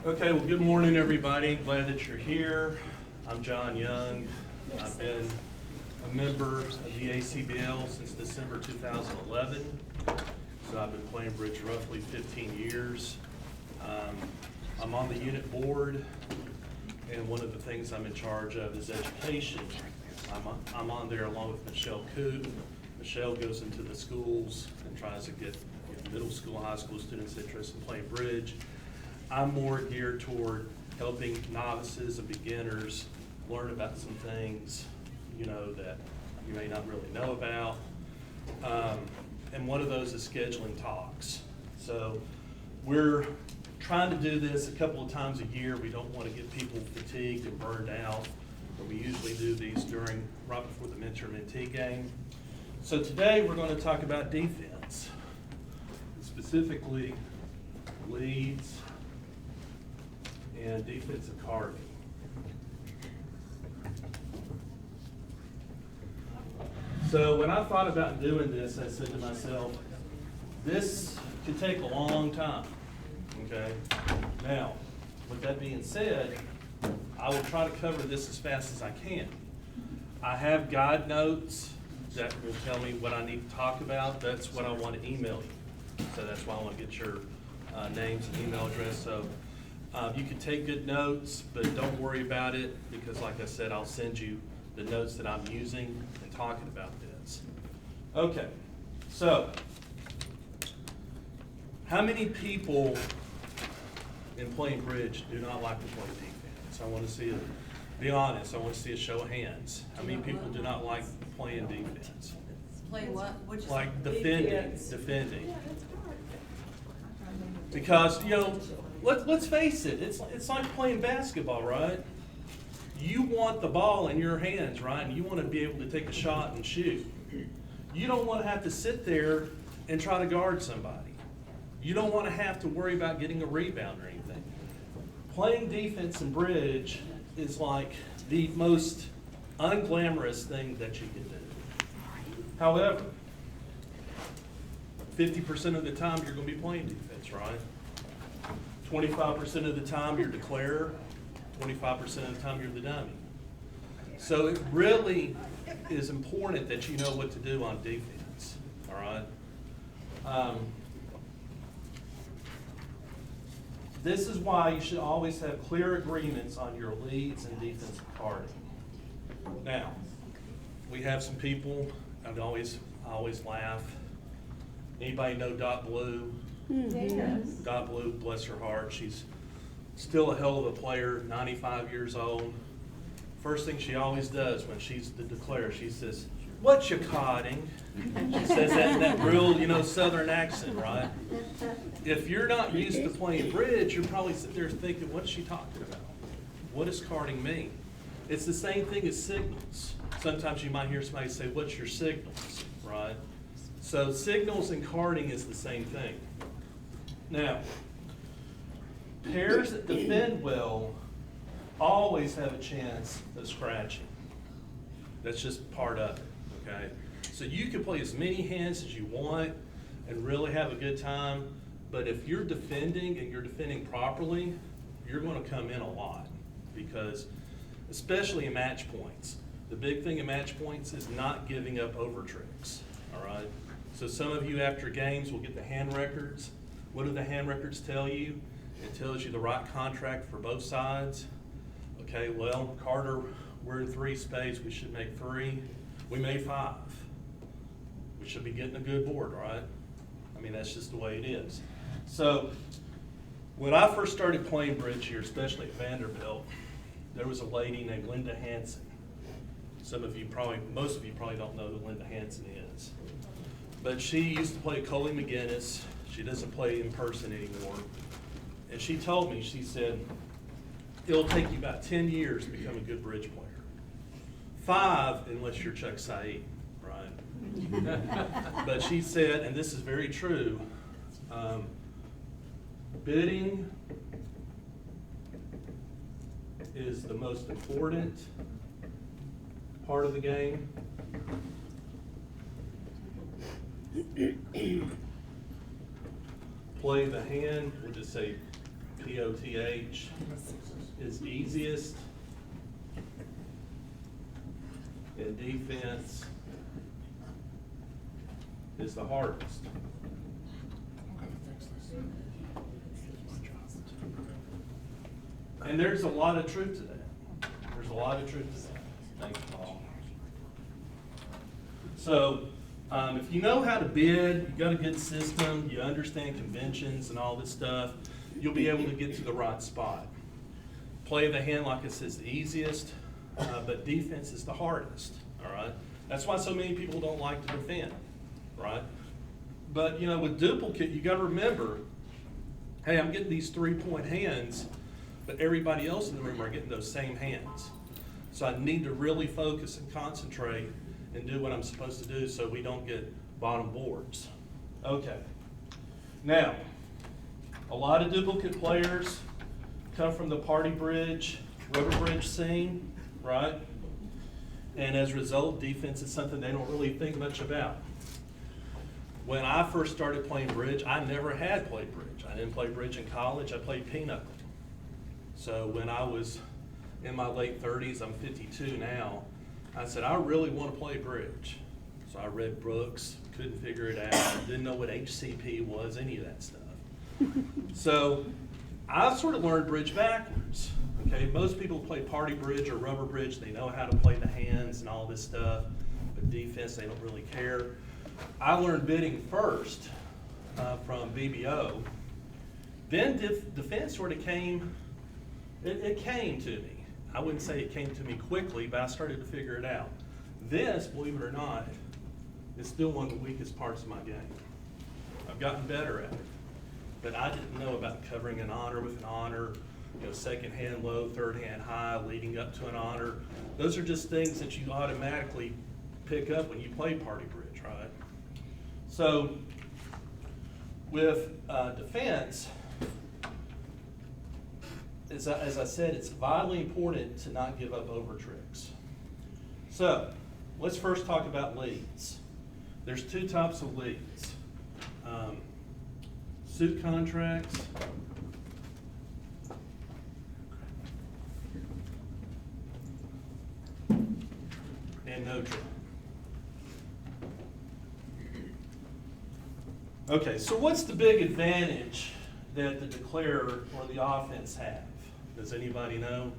Okay, well, good morning, everybody. Glad that you're here. I'm John Young. I've been a member of the ACBL since December 2011. So I've been playing bridge roughly 15 years. I'm on the unit board, and one of the things I'm in charge of is education. I'm on there along with Michelle Coop. Michelle goes into the schools and tries to get middle school, high school students interested in playing bridge. I'm more geared toward helping novices and beginners learn about some things, that you may not really know about. And one of those is scheduling talks. So we're trying to do this a couple of times a year. We don't want to get people fatigued and burned out, but we usually do these right before the Mentor-Mentee game. So today we're going to talk about defense, specifically leads and defensive carding. So when I thought about doing this, I said to myself, this could take a long time, okay? Now, with that being said, I will try to cover this as fast as I can. I have guide notes that will tell me what I need to talk about. That's what I want to email you. So that's why I want to get your names and email address. So you can take good notes, but don't worry about it because, like I said, I'll send you the notes that I'm using and talking about this. Okay, so how many people in playing bridge do not like to play defense? I want to see be honest, I want to see a show of hands. How many people do not like playing defense? Play what? Like defending. Because, let's face it, it's like playing basketball, right? You want the ball in your hands, right? And you want to be able to take a shot and shoot. You don't want to have to sit there and try to guard somebody. You don't want to have to worry about getting a rebound or anything. Playing defense in bridge is like the most unglamorous thing that you can do. However, 50% of the time you're going to be playing defense, right? 25% of the time you're declarer, 25% of the time you're the dummy. So it really is important that you know what to do on defense, all right? This is why you should always have clear agreements on your leads and defensive carding. Now, we have some people, I always laugh. Anybody know Dot Blue? Yes. Dot Blue, bless her heart, she's still a hell of a player, 95 years old. First thing she always does when she's the declarer, she says, "What you carding?" She says that in that real, southern accent, right? If you're not used to playing bridge, you're probably sitting there thinking, what's she talking about? What does carding mean? It's the same thing as signals. Sometimes you might hear somebody say, "What's your signals?" Right? So signals and carding is the same thing. Now, pairs that defend well always have a chance of scratching. That's just part of it, okay? So you can play as many hands as you want and really have a good time, but if you're defending and you're defending properly, you're going to come in a lot because, especially in match points, the big thing in match points is not giving up over tricks, all right? So some of you after games will get the hand records. What do the hand records tell you? It tells you the right contract for both sides. Okay, well, Carter, we're in 3 spades, we should make 3. We made 5. We should be getting a good board, right? I mean, that's just the way it is. So, when I first started playing bridge here, especially at Vanderbilt, there was a lady named Linda Hansen. Most of you probably don't know who Linda Hansen is. But she used to play at Coley McGinnis. She doesn't play in person anymore. And she told me, she said, it'll take you about 10 years to become a good bridge player. 5, unless you're Chuck Saeed, right? But she said, and this is very true, bidding is the most important part of the game. Play the hand, we'll just say POTH, is easiest, and defense is the hardest. And there's a lot of truth to that. There's a lot of truth to that. Thank you, Paul. So, if you know how to bid, you got a good system, you understand conventions and all this stuff, you'll be able to get to the right spot. Play of the hand, like I said, is the easiest, but defense is the hardest, all right? That's why so many people don't like to defend, right? But, with duplicate, you got to remember, hey, I'm getting these 3-point hands, but everybody else in the room are getting those same hands. So I need to really focus and concentrate and do what I'm supposed to do so we don't get bottom boards. Okay. Now, a lot of duplicate players come from the party bridge, rubber bridge scene, right? And as a result, defense is something they don't really think much about. When I first started playing bridge, I never had played bridge. I didn't play bridge in college, I played pinochle. So when I was in my late 30s, I'm 52 now, I said, I really want to play bridge. So I read books, couldn't figure it out, didn't know what HCP was, any of that stuff. So I sort of learned bridge backwards. Okay, most people play party bridge or rubber bridge, they know how to play the hands and all this stuff, but defense, they don't really care. I learned bidding first from BBO. Then defense sort of came, it came to me. I wouldn't say it came to me quickly, but I started to figure it out. This, believe it or not, is still one of the weakest parts of my game. I've gotten better at it, but I didn't know about covering an honor with an honor, second hand low, third hand high, leading up to an honor. Those are just things that you automatically pick up when you play party bridge, right? So with defense, as I said, it's vitally important to not give up over tricks. So let's first talk about leads. There's two types of leads. Suit contracts and no trip. Okay, so what's the big advantage that the declarer or the offense have? Does anybody know?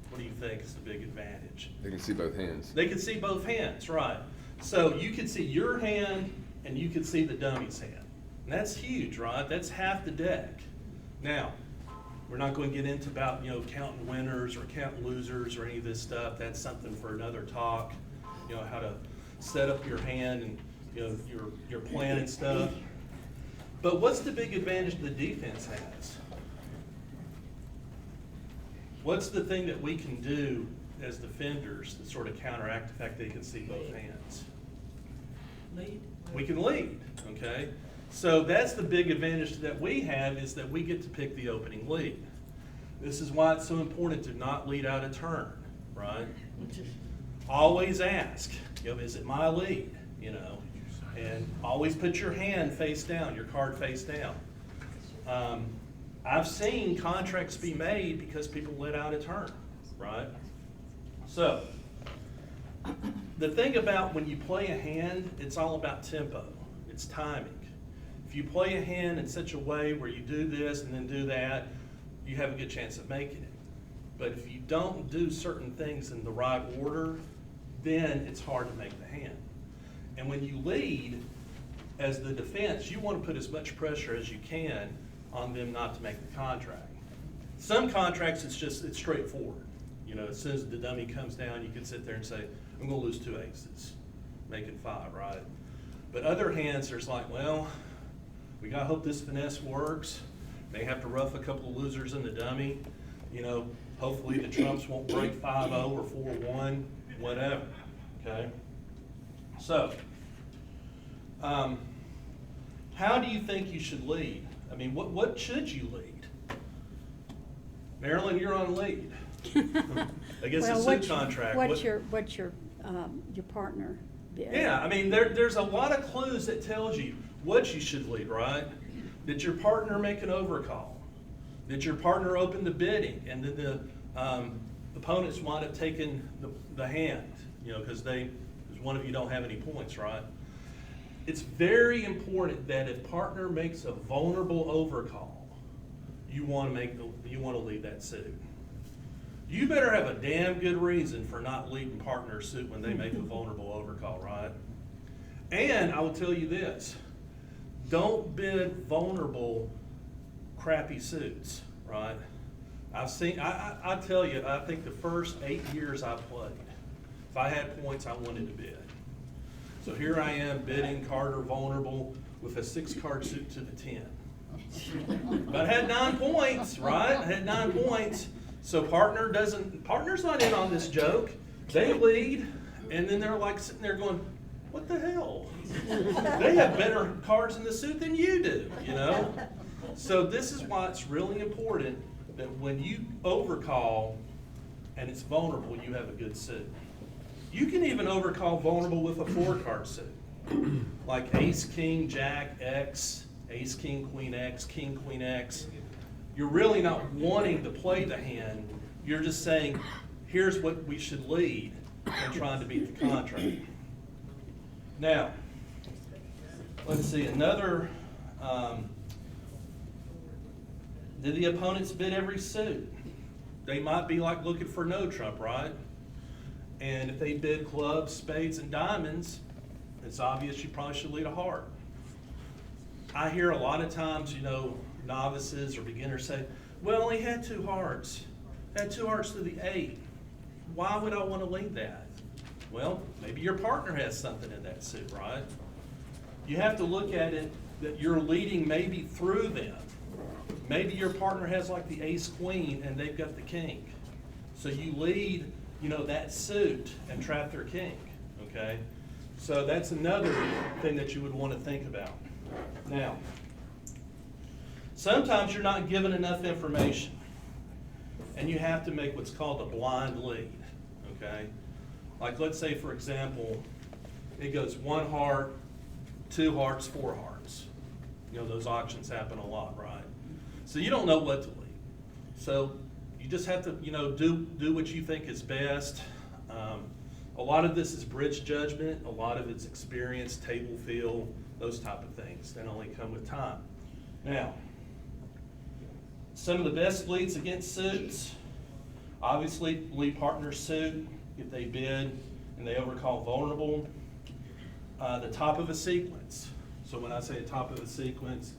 What do you think is the big advantage? They can see both hands. They can see both hands, right. So you can see your hand and you can see the dummy's hand. And that's huge, right? That's half the deck. Now, we're not going to get into about, counting winners or counting losers or any of this stuff. That's something for another talk, how to set up your hand and, your plan and stuff. But what's the big advantage the defense has? What's the thing that we can do as defenders that sort of counteract the fact they can see both hands? Lead. We can lead, okay? So that's the big advantage that we have, is that we get to pick the opening lead. This is why it's so important to not lead out of turn, right? Always ask, is it my lead, And always put your hand face down, your card face down. I've seen contracts be made because people let out a turn, right? So, the thing about when you play a hand, it's all about tempo. It's timing. If you play a hand in such a way where you do this and then do that, you have a good chance of making it. But if you don't do certain things in the right order, then it's hard to make the hand. And when you lead, as the defense, you want to put as much pressure as you can on them not to make the contract. Some contracts, it's straightforward. As soon as the dummy comes down, you can sit there and say, I'm going to lose 2 aces, making 5, right? But other hands, there's like, well, we got to hope this finesse works. May have to rough a couple of losers in the dummy. Hopefully the trumps won't break 5-0 or 4-1, whatever, okay? So, how do you think you should lead? I mean, what should you lead? Marilyn, you're on lead. I guess Well, a suit contract. What's your partner bid? Yeah, I mean, there's a lot of clues that tells you what you should lead, right? Did your partner make an overcall? Did your partner open the bidding, and then the opponents wind up taking the hand, you know, because one of you don't have any points, right? It's very important that if partner makes a vulnerable overcall, you want to lead that suit. You better have a damn good reason for not leading partner's suit when they make a vulnerable overcall, right? And I will tell you this, don't bid vulnerable crappy suits, right? I tell you, I think the first 8 years I played, if I had points, I wanted to bid. So here I am bidding Carter vulnerable with a 6-card suit to the 10. But I had 9 points, right? I had 9 points. So partner's not in on this joke. They lead, and then they're like sitting there going, what the hell? They have better cards in the suit than you do, you know? So this is why it's really important that when you overcall and it's vulnerable, you have a good suit. You can even overcall vulnerable with a 4-card suit, like ace, king, jack, X, ace, king, queen, X, king, queen, X. You're really not wanting to play the hand. You're just saying, here's what we should lead and trying to beat the contract. Now, let's see, another, did the opponents bid every suit? They might be like looking for no trump, right? And if they bid clubs, spades, and diamonds, it's obvious you probably should lead a heart. I hear a lot of times, you know, novices or beginners say, well, he had 2 hearts. Had 2 hearts to the 8. Why would I want to lead that? Well, maybe your partner has something in that suit, right? You have to look at it that you're leading maybe through them. Maybe your partner has like the ace queen and they've got the king. So you lead, you know, that suit and trap their king, okay? So that's another thing that you would want to think about. Now, sometimes you're not given enough information and you have to make what's called a blind lead, okay? Like let's say, for example, it goes 1 heart, 2 hearts, 4 hearts. You know, those auctions happen a lot, right? So you don't know what to lead. So you just have to, you know, do what you think is best. A lot of this is bridge judgment. A lot of it's experience, table feel, those type of things that only come with time. Now, some of the best leads against suits, obviously lead partner suit if they bid and they overcall vulnerable. The top of a sequence. So when I say the top of a sequence,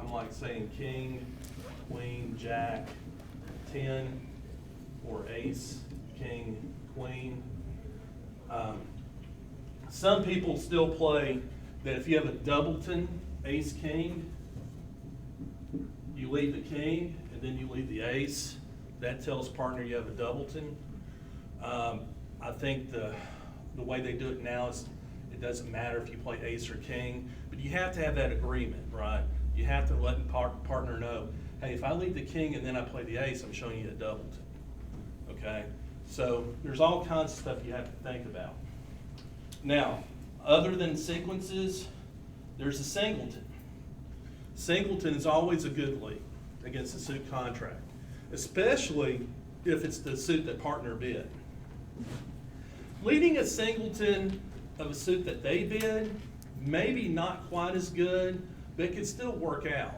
I'm like saying king, queen, jack, 10, or ace, king, queen. Some people still play that if you have a doubleton, ace, king, you lead the king and then you lead the ace. That tells partner you have a doubleton. I think the way they do it now is it doesn't matter if you play ace or king, but you have to have that agreement, right? You have to let the partner know, hey, if I lead the king and then I play the ace, I'm showing you a doubleton, okay? So there's all kinds of stuff you have to think about. Now, other than sequences, there's a singleton. Singleton is always a good lead against a suit contract, especially if it's the suit that partner bid. Leading a singleton of a suit that they bid, maybe not quite as good, but it could still work out,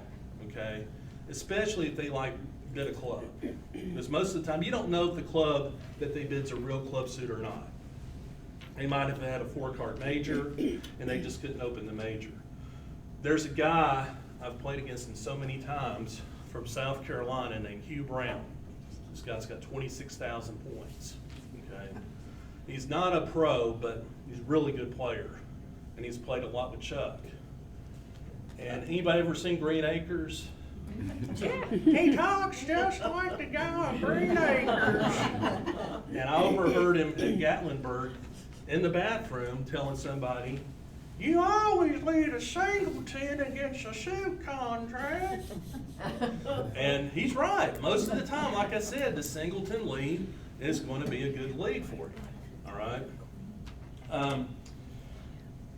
okay? Especially if they like bid a club. Because most of the time, you don't know if the club that they bid's a real club suit or not. They might have had a 4-card major and they just couldn't open the major. There's a guy, I've played against him so many times, from South Carolina named Hugh Brown. This guy's got 26,000 points, okay? He's not a pro, but he's a really good player. And he's played a lot with Chuck. And anybody ever seen Green Acres? He talks just like the guy on Green Acres. And I overheard him in Gatlinburg in the bathroom telling somebody, you always lead a singleton against a suit contract. And he's right. Most of the time, like I said, the singleton lead is going to be a good lead for you. All right?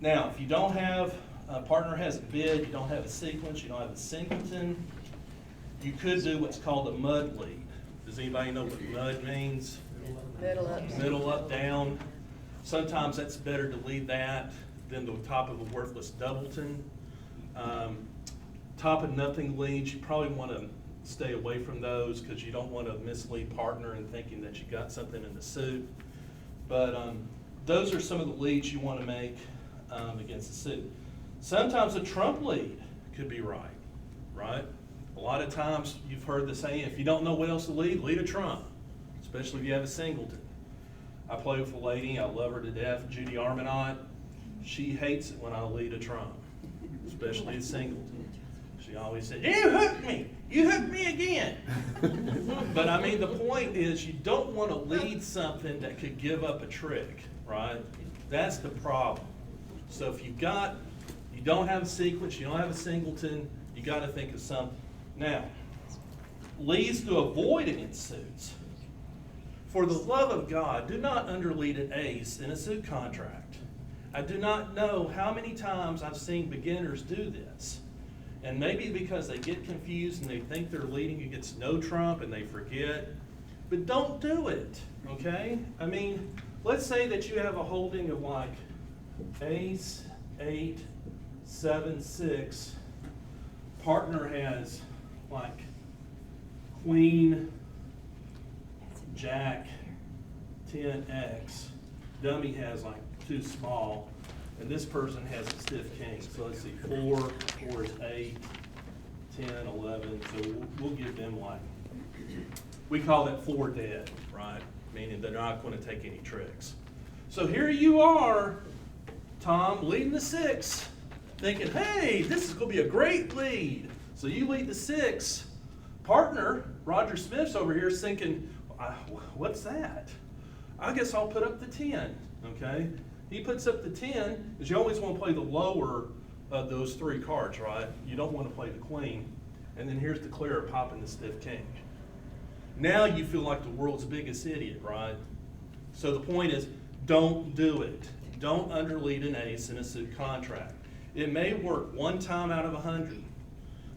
Now, if you don't have, a partner has a bid, you don't have a sequence, you don't have a singleton, You could do what's called a mud lead. Does anybody know what mud means? Middle up, down. Sometimes that's better to lead that than the top of a worthless doubleton. Top of nothing leads, you probably want to stay away from those because you don't want to mislead partner in thinking that you got something in the suit. But those are some of the leads you want to make against the suit. Sometimes a trump lead could be right? A lot of times you've heard the saying, if you don't know what else to lead, lead a trump, especially if you have a singleton. I play with a lady, I love her to death, Judy Armanot. She hates it when I lead a trump, especially a singleton. She always said, you hooked me again. But I mean, the point is you don't want to lead something that could give up a trick, right? That's the problem. So if you don't have a sequence, you don't have a singleton, you got to think of something. Now, leads to avoid against suits. For the love of God, do not underlead an ace in a suit contract. I do not know how many times I've seen beginners do this. And maybe because they get confused and they think they're leading against no trump and they forget. But don't do it, okay? I mean, let's say that you have a holding of like ace, 8, 7, 6. Partner has like queen, jack, 10x. Dummy has like 2 small. And this person has a stiff king. So let's see, 4 is 8, 10, 11. So we'll give them like, we call that 4 dead, right? Meaning they're not going to take any tricks. So here you are, Tom, leading the 6, thinking, hey, this is going to be a great lead. So you lead the 6. Partner, Roger Smith's over here thinking, what's that? I guess I'll put up the 10, okay? He puts up the 10, because you always want to play the lower of those 3 cards, right? You don't want to play the queen. And then here's the clear popping the stiff king. Now you feel like the world's biggest idiot, right? So the point is, don't do it. Don't underlead an ace in a suit contract. It may work 1 time out of 100.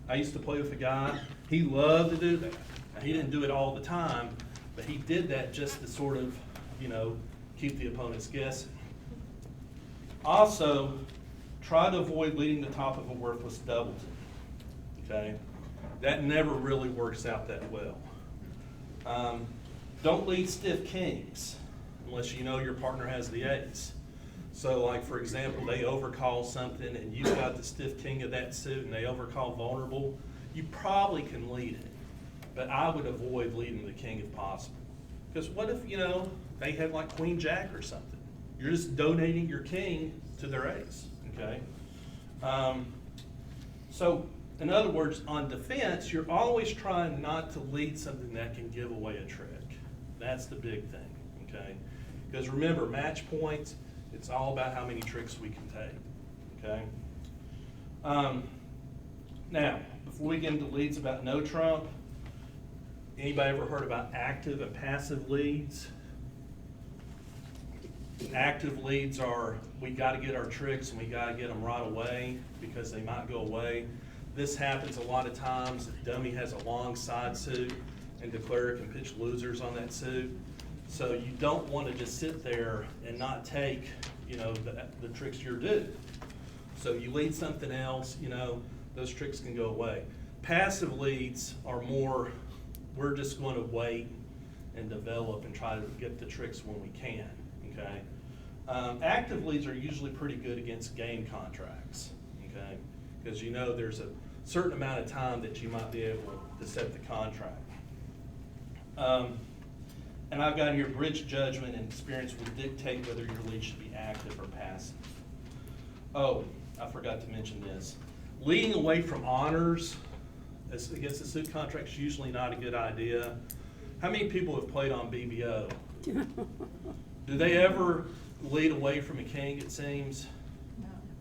I used to play with a guy, he loved to do that. Now, he didn't do it all the time, but he did that just to sort of, keep the opponents guessing. Also, try to avoid leading the top of a worthless doubleton, okay? That never really works out that well. Don't lead stiff kings unless you know your partner has the ace. So like, for example, they overcall something and you've got the stiff king of that suit and they overcall vulnerable, you probably can lead it. But I would avoid leading the king if possible. Because what if, they had like queen jack or something? You're just donating your king to their ace, okay? So, in other words, on defense, you're always trying not to lead something that can give away a trick. That's the big thing, okay? Because remember, match points, it's all about how many tricks we can take, okay? Now, before we get into leads about no trump, anybody ever heard about active and passive leads? Active leads are, we got to get our tricks and we got to get them right away because they might go away. This happens a lot of times if dummy has a long side suit and declarer can pitch losers on that suit. So you don't want to just sit there and not take, the tricks you're due. So you lead something else, those tricks can go away. Passive leads are more, we're just going to wait and develop and try to get the tricks when we can. Okay. Active leads are usually pretty good against game contracts, okay? Because there's a certain amount of time that you might be able to set the contract. And I've got here bridge judgment and experience will dictate whether your lead should be active or passive. Oh, I forgot to mention this. Leading away from honors against a suit contract is usually not a good idea. How many people have played on BBO? Do they ever lead away from a king, it seems?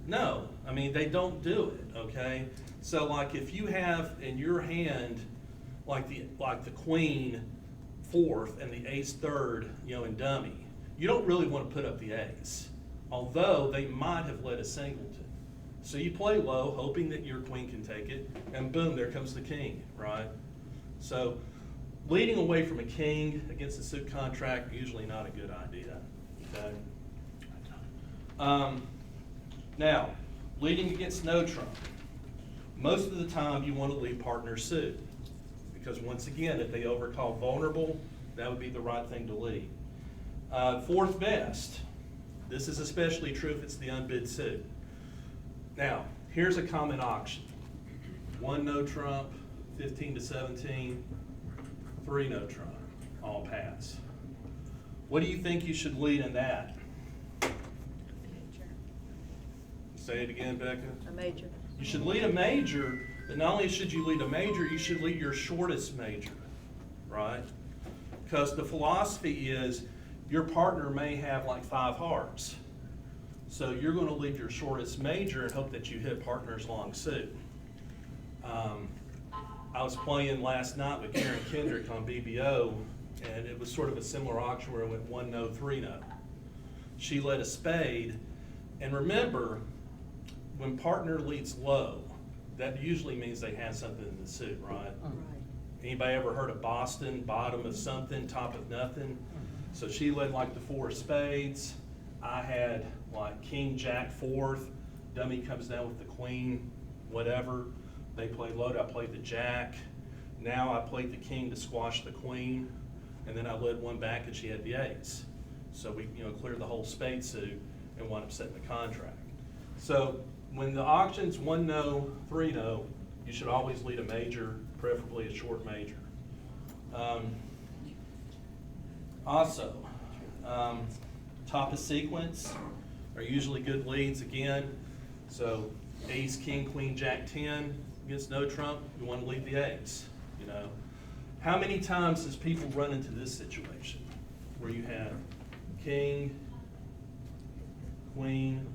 No. I mean, they don't do it, okay? So like if you have in your hand like the queen 4th and the ace 3rd, in dummy, you don't really want to put up the ace, although they might have led a singleton. So you play low, hoping that your queen can take it, and boom, there comes the king, right? So leading away from a king against a suit contract, usually not a good idea, okay? Now, leading against no trump. Most of the time you want to lead partner suit, because once again, if they overcall vulnerable, that would be the right thing to lead. Fourth best. This is especially true if it's the unbid suit. Now, here's a common auction. 1 no trump, 15 to 17, 3 no trump, all pass. What do you think you should lead in that? Say it again, Becca. A major. You should lead a major, but not only should you lead a major, you should lead your shortest major, right? Because the philosophy is your partner may have like 5 hearts. So you're going to lead your shortest major and hope that you hit partner's long suit. I was playing last night with Karen Kendrick on BBO, and it was sort of a similar auction where it went 1 no, 3 no. She led a spade, and remember, when partner leads low, that usually means they have something in the suit, right? Right. Anybody ever heard of Boston, bottom of something, top of nothing? So she led like the 4 of spades. I had like king, jack, 4th. Dummy comes down with the queen, whatever. They played low, I played the jack. Now I played the king to squash the queen. And then I led one back and she had the ace. So we cleared the whole spade suit and wound up setting the contract. So when the auction's 1 no, 3 no, you should always lead a major, preferably a short major. Also, top of sequence are usually good leads again. So ace, king, queen, jack, 10 against no trump, you want to lead the ace. How many times does people run into this situation where you have king, queen,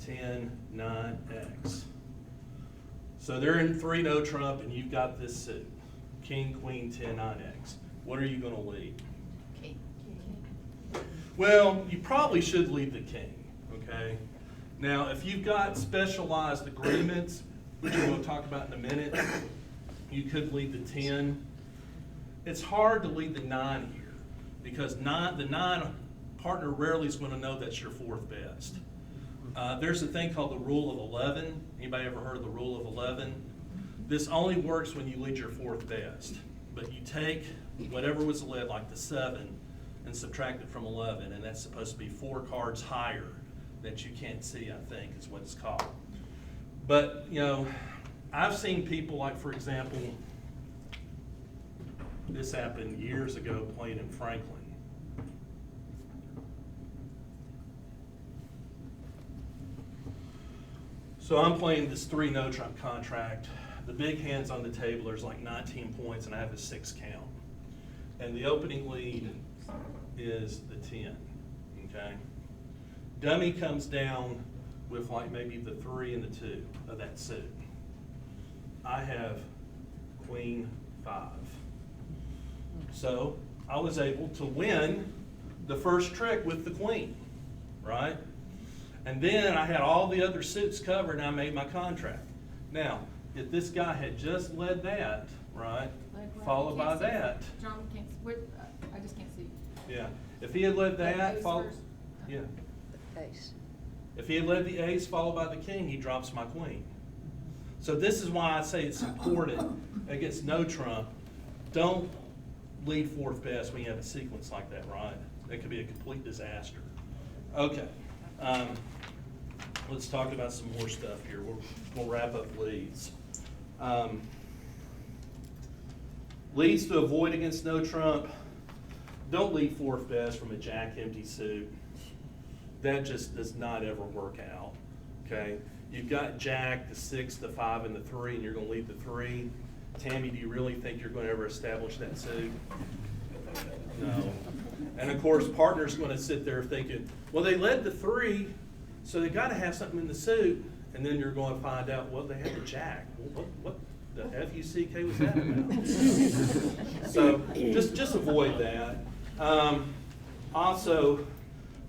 10, 9, X? So they're in 3 no trump and you've got this suit, king, queen, 10, 9, X. What are you going to lead? King. Well, you probably should lead the king, okay? Now, if you've got specialized agreements, which we're going to talk about in a minute, you could lead the 10. It's hard to lead the 9 here because the 9 partner rarely is going to know that's your 4th best. There's a thing called the rule of 11. Anybody ever heard of the rule of 11? This only works when you lead your 4th best. But you take whatever was led, like the 7, and subtract it from 11, and that's supposed to be 4 cards higher that you can't see, I think, is what it's called. But, I've seen people like, for example, this happened years ago playing in Franklin. So I'm playing this 3 no trump contract. The big hands on the table, there's like 19 points and I have a 6 count. And the opening lead is the 10, okay? Dummy comes down with like maybe the 3 and the 2 of that suit. I have queen, 5. So I was able to win the first trick with the queen, right? And then I had all the other suits covered and I made my contract. Now, if this guy had just led that, right, followed by that. John, I just can't see. Yeah, if he had led that, Ace followed, first. yeah. Ace. If he had led the ace followed by the king, he drops my queen. So this is why I say it's important against no trump. Don't lead 4th best when you have a sequence like that, right? That could be a complete disaster. Okay, let's talk about some more stuff here. We'll wrap up leads. Leads to avoid against no trump. Don't lead 4th best from a jack empty suit. That just does not ever work out, okay? You've got jack, the 6, the 5, and the 3, and you're going to lead the 3. Tammy, do you really think you're going to ever establish that suit? No. And of course, partner's going to sit there thinking, well, they led the 3, so they got to have something in the suit. And then you're going to find out, well, they had the jack. Well, what the F-U-C-K was that about? So just avoid that. Also,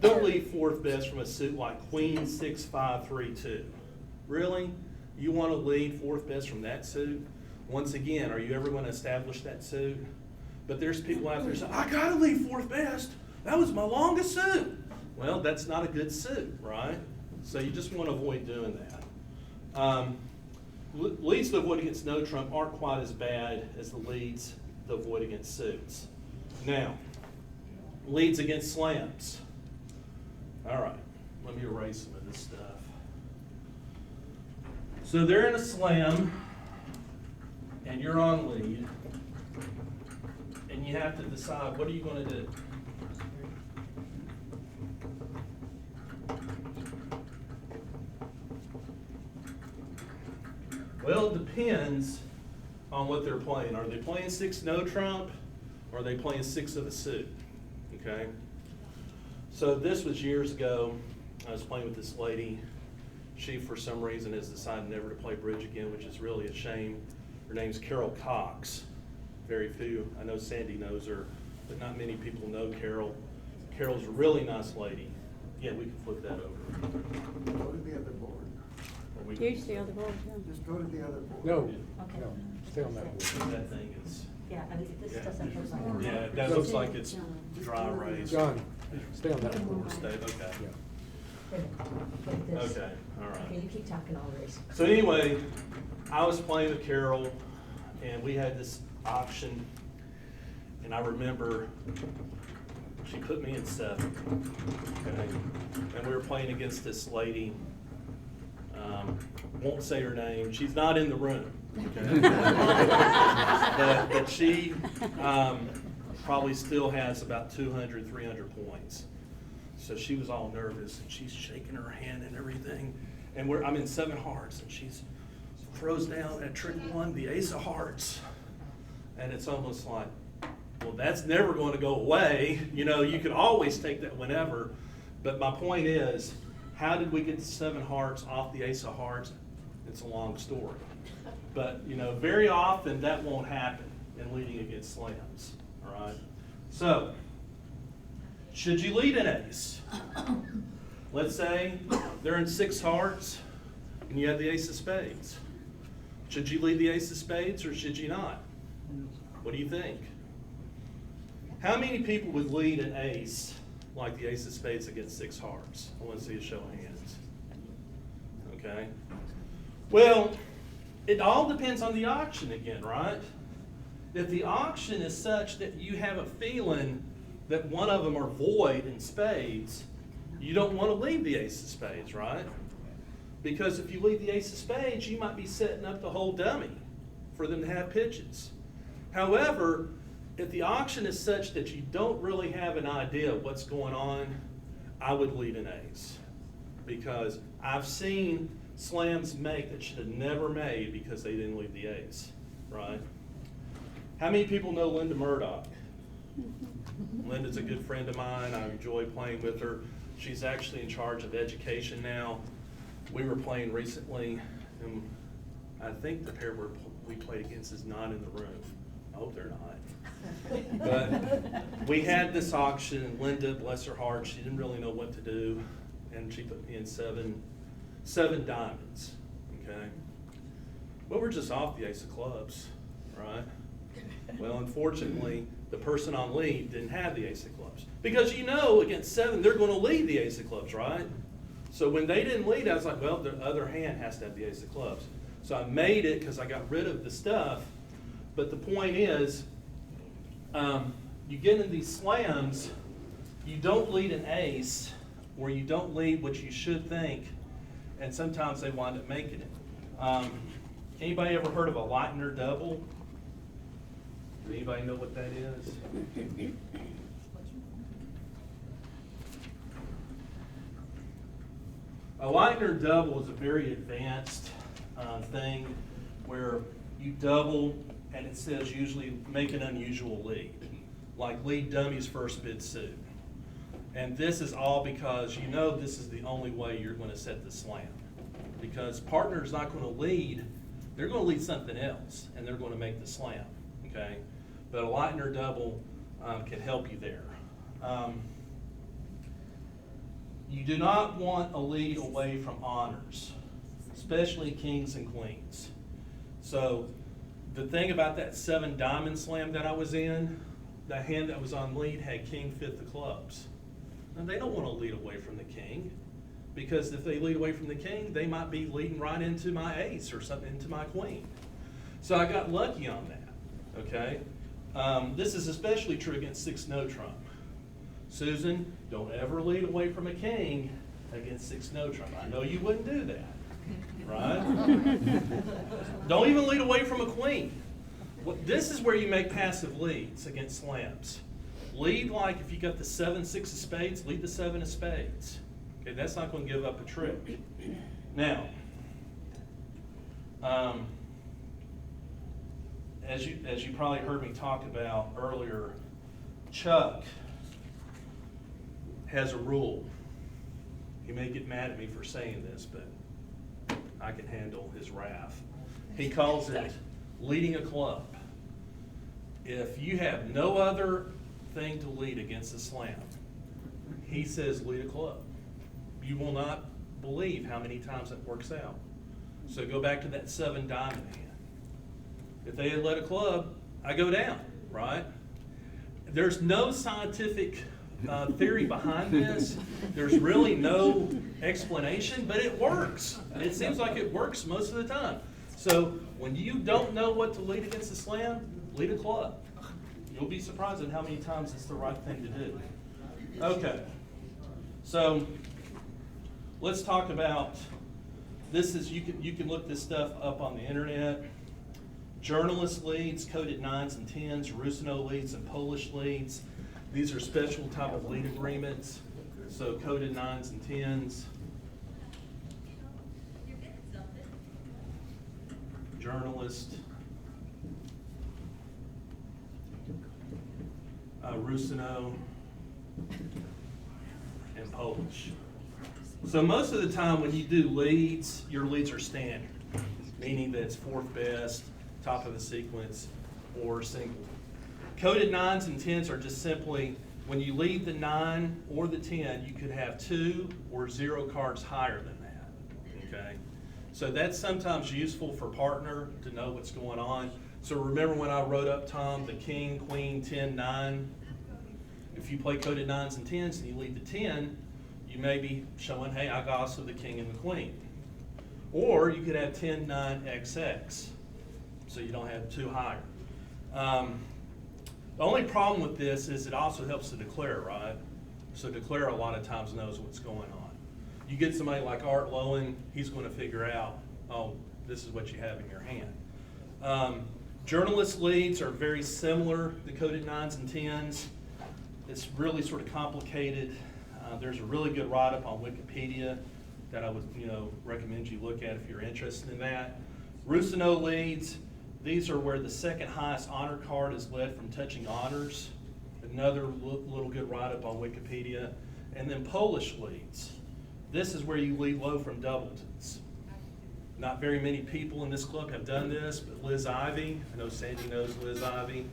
don't lead 4th best from a suit like queen, 6, 5, 3, 2. Really? You want to lead 4th best from that suit? Once again, are you ever going to establish that suit? But there's people out there saying, I gotta leave fourth best. That was my longest suit. Well, that's not a good suit, right? So you just want to avoid doing that. Leads to avoid against no trump aren't quite as bad as the leads to avoid against suits. Now, leads against slams. All right, let me erase some of this stuff. So they're in a slam, and you're on lead, and you have to decide, what are you going to do? Well, it depends on what they're playing. Are they playing 6 no trump, or are they playing 6 of a suit? Okay. So this was years ago. I was playing with this lady. She, for some reason, has decided never to play bridge again, which is really a shame. Her name's Carol Cox. Very few. I know Sandy knows her, but not many people know Carol. Carol's a really nice lady. Yeah, we can flip that over. Go to the other board. Or we can- Use the other board, yeah. Just go to the other board. No, Okay. no, stay on that board. That thing is, Yeah, I mean, this Yeah. doesn't look like. yeah, that looks like it's dry erase. John, stay on that board. Stay, okay. Yeah. Wait a minute, like this. Okay, all right. Okay, you keep talking, I'll erase. So anyway, I was playing with Carol, and we had this auction, and I remember she put me in 7, okay? And we were playing against this lady, won't say her name, she's not in the room, okay? But she probably still has about 200, 300 points. So she was all nervous, and she's shaking her hand and everything. And I'm in 7 hearts, and she throws down at trick 1, the ace of hearts. And it's almost like, well, that's never going to go away. You know, you could always take that whenever. But my point is, how did we get the 7 hearts off the ace of hearts? It's a long story. But, you know, very often that won't happen in leading against slams, all right? So, should you lead an ace? Let's say they're in 6 hearts and you have the ace of spades. Should you lead the ace of spades or should you not? What do you think? How many people would lead an ace like the ace of spades against 6 hearts? I want to see a show of hands. Okay. Well, it all depends on the auction again, right? If the auction is such that you have a feeling that one of them are void in spades, you don't want to lead the ace of spades, right? Because if you lead the ace of spades, you might be setting up the whole dummy for them to have pitches. However, if the auction is such that you don't really have an idea of what's going on, I would lead an ace. Because I've seen slams make that should have never made because they didn't lead the ace, right? How many people know Linda Murdoch? Linda's a good friend of mine. I enjoy playing with her. She's actually in charge of education now. We were playing recently, and I think the pair we played against is not in the room. I hope they're not. But we had this auction, and Linda, bless her heart, she didn't really know what to do, and she put me in seven diamonds, okay? Well, we're just off the ace of clubs, right? Well, unfortunately, the person on lead didn't have the ace of clubs. Because you know, against 7, they're going to lead the ace of clubs, right? So when they didn't lead, I was like, well, the other hand has to have the ace of clubs. So I made it because I got rid of the stuff. But the point is, you get in these slams, you don't lead an ace, or you don't lead what you should think, and sometimes they wind up making it. Anybody ever heard of a Leitner double? Does anybody know what that is? A Leitner double is a very advanced thing where you double and it says usually make an unusual lead, like lead dummies first bid suit. And this is all because you know this is the only way you're going to set the slam. Because partner's not going to lead, they're going to lead something else and they're going to make the slam, okay? But a Leitner double can help you there. You do not want a lead away from honors, especially kings and queens. So The thing about that 7 diamond slam that I was in, the hand that was on lead had king fifth of clubs. Now, they don't want to lead away from the king, because if they lead away from the king, they might be leading right into my ace or something, into my queen. So I got lucky on that, okay? This is especially true against 6 no trump. Susan, don't ever lead away from a king against 6 no trump. I know you wouldn't do that, right? Don't even lead away from a queen. This is where you make passive leads against slams. Lead like if you got the 7, 6 of spades, lead the 7 of spades. Okay, that's not going to give up a trick. Now, as you probably heard me talk about earlier, Chuck has a rule. He may get mad at me for saying this, but I can handle his wrath. He calls it leading a club. If you have no other thing to lead against a slam, he says lead a club. You will not believe how many times that works out. So go back to that 7 diamond hand. If they had led a club, I go down, right? There's no scientific theory behind this. There's really no explanation, but it works. It seems like it works most of the time. So when you don't know what to lead against a slam, lead a club. You'll be surprised at how many times it's the right thing to do. Okay, so let's talk about this. Is you can look this stuff up on the internet. Journalist leads, coded 9s and 10s, Rusino leads and Polish leads. These are special type of lead agreements. So coded 9s and 10s. Journalist. Rusino and Polish. So most of the time when you do leads, your leads are standard, meaning that it's 4th best, top of the sequence, or single. Coded 9s and 10s are just simply, when you lead the 9 or the 10, you could have 2 or 0 cards higher than that, okay? So that's sometimes useful for partner to know what's going on. So remember when I wrote up, Tom, the king, queen, 10, 9? If you play coded 9s and 10s and you lead the 10, you may be showing, hey, I got also the king and the queen. Or you could have 10, 9, XX, so you don't have 2 higher. The only problem with this is it also helps the declare, right? So declare a lot of times knows what's going on. You get somebody like Art Lowen, he's going to figure out, oh, this is what you have in your hand. Journalist leads are very similar to coded 9s and 10s. It's really sort of complicated. There's a really good write-up on Wikipedia that I would recommend you look at if you're interested in that. Rusino leads, these are where the second highest honor card is led from touching honors. Another little good write-up on Wikipedia. And then Polish leads. This is where you lead low from doubletons. Not very many people in this club have done this, but Liz Ivy, I know Sandy knows Liz Ivy.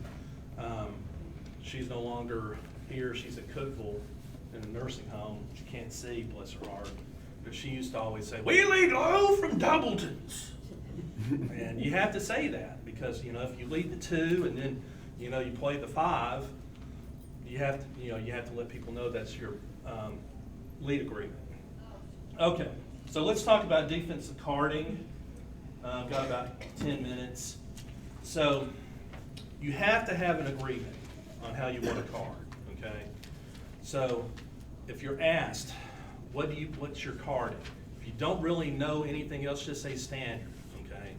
She's no longer here. She's at Cookville in a nursing home. She can't see, bless her heart. But she used to always say, we lead low from doubletons. And you have to say that because, if you lead the 2 and then, you play the 5, you have to let people know that's your lead agreement. Okay, so let's talk about defensive carding. I've got about 10 minutes. So you have to have an agreement on how you want a card, okay? So if you're asked, what's your card? If you don't really know anything else, just say standard, okay?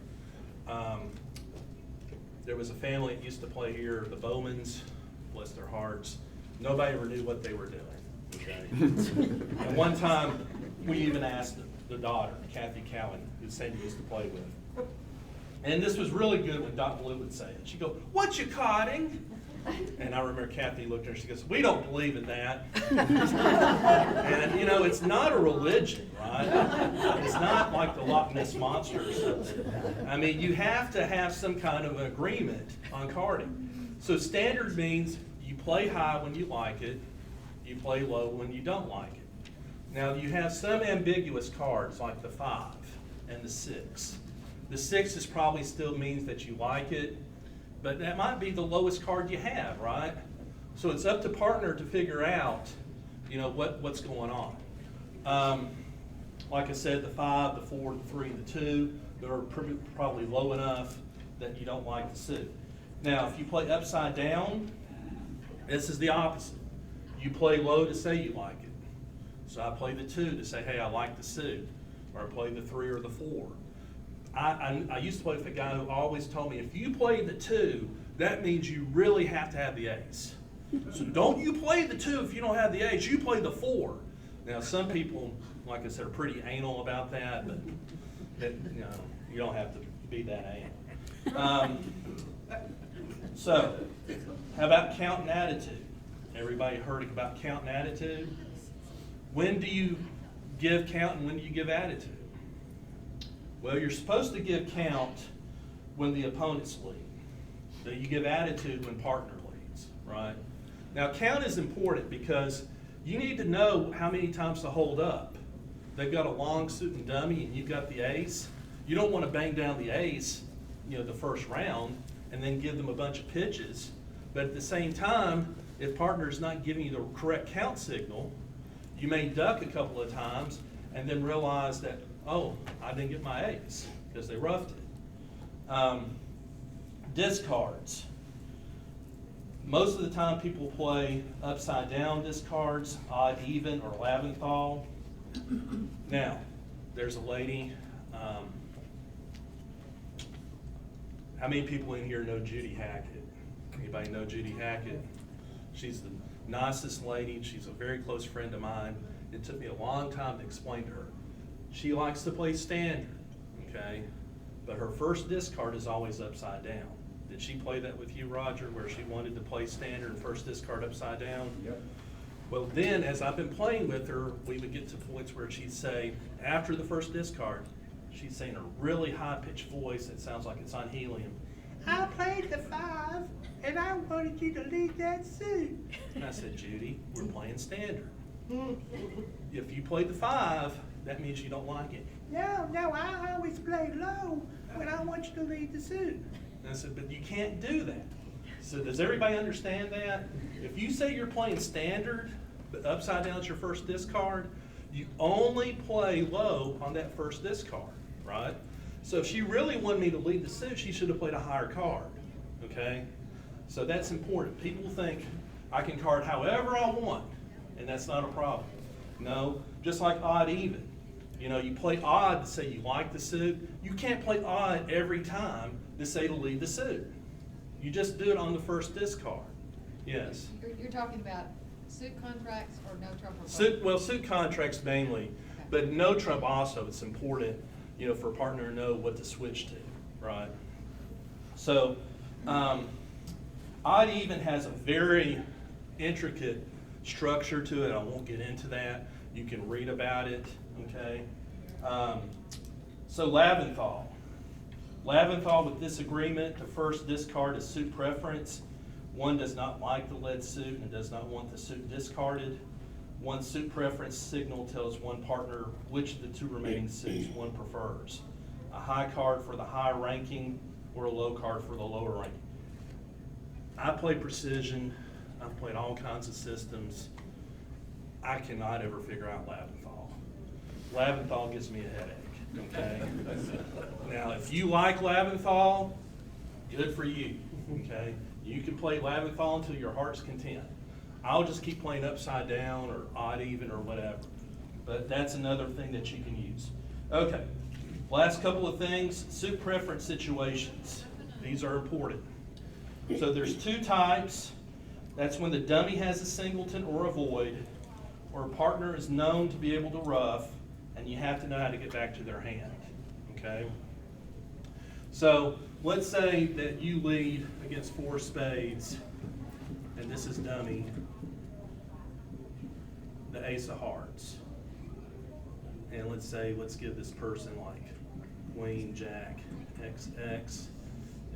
There was a family that used to play here, the Bowmans, bless their hearts. Nobody ever knew what they were doing, okay? And one time, we even asked the daughter, Kathy Cowan, who Sandy used to play with. And this was really good when Doc Blue would say it. She'd go, what you carding? And I remember Kathy looked at her, she goes, we don't believe in that. And it's not a religion, right? It's not like the Loch Ness Monster or something. I mean, you have to have some kind of an agreement on carding. So standard means you play high when you like it, you play low when you don't like it. Now you have some ambiguous cards like the 5 and the 6. The 6 probably still means that you like it, but that might be the lowest card you have, right? So it's up to partner to figure out, what's going on. Like I said, the 5, the 4, the 3, and the 2, they're probably low enough that you don't like the suit. Now, if you play upside down, this is the opposite. You play low to say you like it. So I play the 2 to say, hey, I like the suit. Or I play the 3 or the 4. I used to play with a guy who always told me, if you play the 2, that means you really have to have the ace. So don't you play the 2 if you don't have the ace, you play the 4. Now, some people, like I said, are pretty anal about that, but you don't have to be that anal. So, how about count and attitude? Everybody heard about count and attitude? When do you give count and when do you give attitude? Well, you're supposed to give count when the opponents lead. So you give attitude when partner leads, right? Now, count is important because you need to know how many times to hold up. They've got a long suit and dummy and you've got the ace. You don't want to bang down the ace, the first round and then give them a bunch of pitches. But at the same time, if partner is not giving you the correct count signal, you may duck a couple of times and then realize that, oh, I didn't get my ace because they roughed it. Discards. Most of the time people play upside down discards, odd even, or Laventhal. Now, there's a lady, how many people in here know Judy Hackett? Anybody know Judy Hackett? She's the nicest lady. She's a very close friend of mine. It took me a long time to explain to her. She likes to play standard, okay? But her first discard is always upside down. Did she play that with you, Roger, where she wanted to play standard and first discard upside down? Yep. Well, then, as I've been playing with her, we would get to points where she'd say, after the first discard, she'd say in a really high-pitched voice that sounds like it's on helium, I played the 5, and I wanted you to lead that suit. And I said, Judy, we're playing standard. If you play the 5, that means you don't like it. No, I always play low when I want you to lead the suit. And I said, but you can't do that. So does everybody understand that? If you say you're playing standard, but upside down is your first discard, you only play low on that first discard, right? So if she really wanted me to lead the suit, she should have played a higher card, okay? So that's important. People think I can card however I want, and that's not a problem. No, just like odd even. You play odd to say you like the suit. You can't play odd every time to say to lead the suit. You just do it on the first discard. Yes. You're talking about suit contracts or no trump or Suit contracts mainly, Okay. but no trump also. It's important, for a partner to know what to switch to, right? So, odd even has a very intricate structure to it. I won't get into that. You can read about it, okay? So Laventhal. Laventhal with disagreement to first discard a suit preference. One does not like the led suit and does not want the suit discarded. One suit preference signal tells one partner which of the 2 remaining suits one prefers. A high card for the high ranking or a low card for the lower ranking. I play precision. I've played all kinds of systems. I cannot ever figure out Laventhal. Laventhal gives me a headache, okay? Now, if you like Laventhal, good for you, okay? You can play Laventhal until your heart's content. I'll just keep playing upside down or odd even or whatever. But that's another thing that you can use. Okay, last couple of things, suit preference situations. These are important. So there's 2 types. That's when the dummy has a singleton or a void, or a partner is known to be able to rough, and you have to know how to get back to their hand, okay? So let's say that you lead against 4 spades, and this is dummy, the ace of hearts. And let's give this person like queen, jack, XX,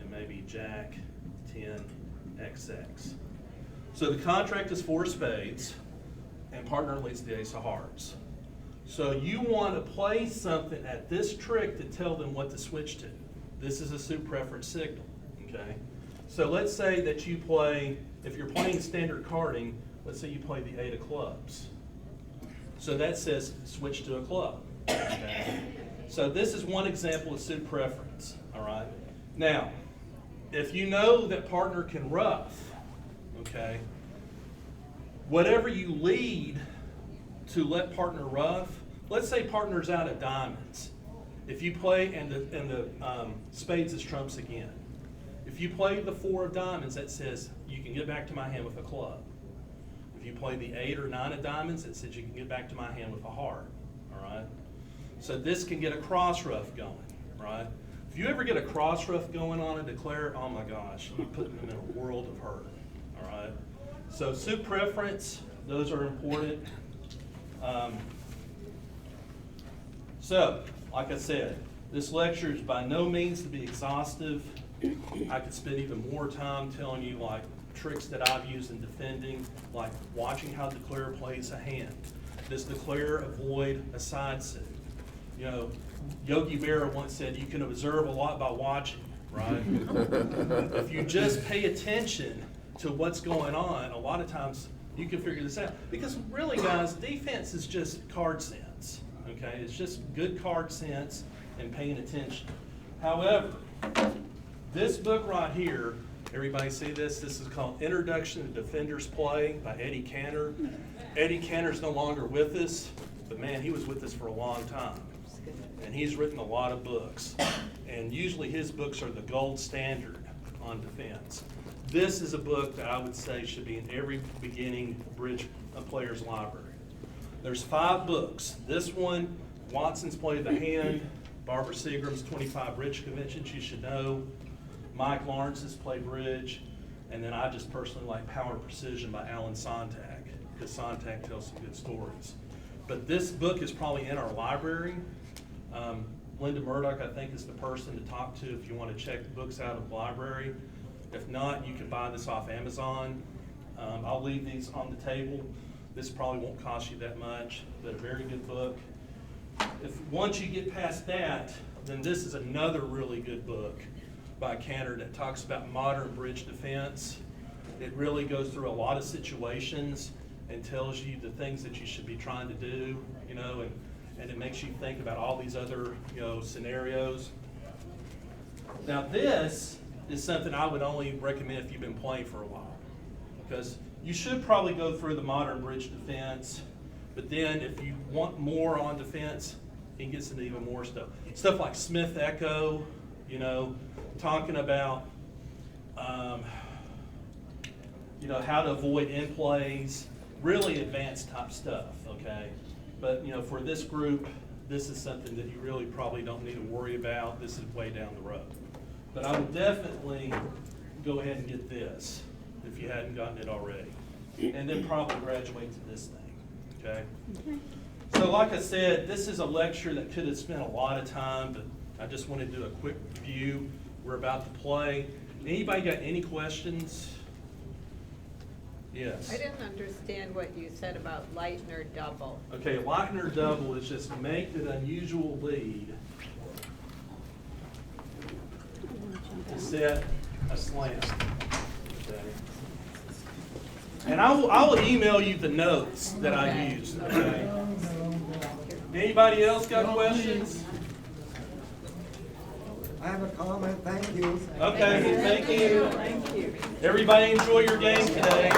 and maybe jack, 10, XX. So the contract is 4 spades, and partner leads the ace of hearts. So you want to play something at this trick to tell them what to switch to. This is a suit preference signal, okay? So let's say that you play, if you're playing standard carding, let's say you play the 8 of clubs. So that says switch to a club, okay? So this is one example of suit preference, all right? Now, if you know that partner can rough, okay, whatever you lead to let partner rough, let's say partner's out of diamonds. If you play and the spades is trumps again. If you play the 4 of diamonds, that says you can get back to my hand with a club. If you play the 8 or 9 of diamonds, it says you can get back to my hand with a heart, all right? So this can get a cross rough going, right? If you ever get a cross rough going on a declare, oh my gosh, you're putting them in a world of hurt, all right? So suit preference, those are important. So, like I said, this lecture is by no means to be exhaustive. I could spend even more time telling you like tricks that I've used in defending, like watching how the declarer plays a hand. Does the declarer avoid a side suit? You know, Yogi Berra once said you can observe a lot by watching, right? If you just pay attention to what's going on, a lot of times you can figure this out. Because really, guys, defense is just card sense, okay? It's just good card sense and paying attention. However, this book right here, everybody see this? This is called Introduction to Defender's Play by Eddie Cantor. Eddie Cantor's no longer with us, but man, he was with us for a long time. And he's written a lot of books. And usually his books are the gold standard on defense. This is a book that I would say should be in every beginning bridge player's library. There's 5 books. This one, Watson's Play of the Hand, Barbara Seagram's 25 Bridge Conventions You Should Know, Mike Lawrence's Play Bridge, and then I just personally like Power and Precision by Alan Sontag, because Sontag tells some good stories. But this book is probably in our library. Linda Murdoch, I think, is the person to talk to if you want to check books out of the library. If not, you can buy this off Amazon. I'll leave these on the table. This probably won't cost you that much, but a very good book. If once you get past that, then this is another really good book by Cantor that talks about modern bridge defense. It really goes through a lot of situations and tells you the things that you should be trying to do, you know, and it makes you think about all these other, you know, scenarios. Now this is something I would only recommend if you've been playing for a while, because you should probably go through the modern bridge defense, but then if you want more on defense, it gets into even more stuff. Stuff like Smith Echo, you know, talking about, you know, how to avoid in plays, really advanced type stuff, okay? But, you know, for this group, this is something that you really probably don't need to worry about. This is way down the road. But I would definitely go ahead and get this if you hadn't gotten it already. And then probably graduate to this thing, okay? So like I said, this is a lecture that could have spent a lot of time, but I just want to do a quick review. We're about to play. Anybody got any questions? Yes. I didn't understand what you said about Leitner double. Okay, Leitner double is just make an unusual lead to set a slam. Okay. And I'll email you the notes that I used. Okay. Anybody else got questions? I have a comment, thank you. Okay, thank you. Thank you. Everybody enjoy your game today.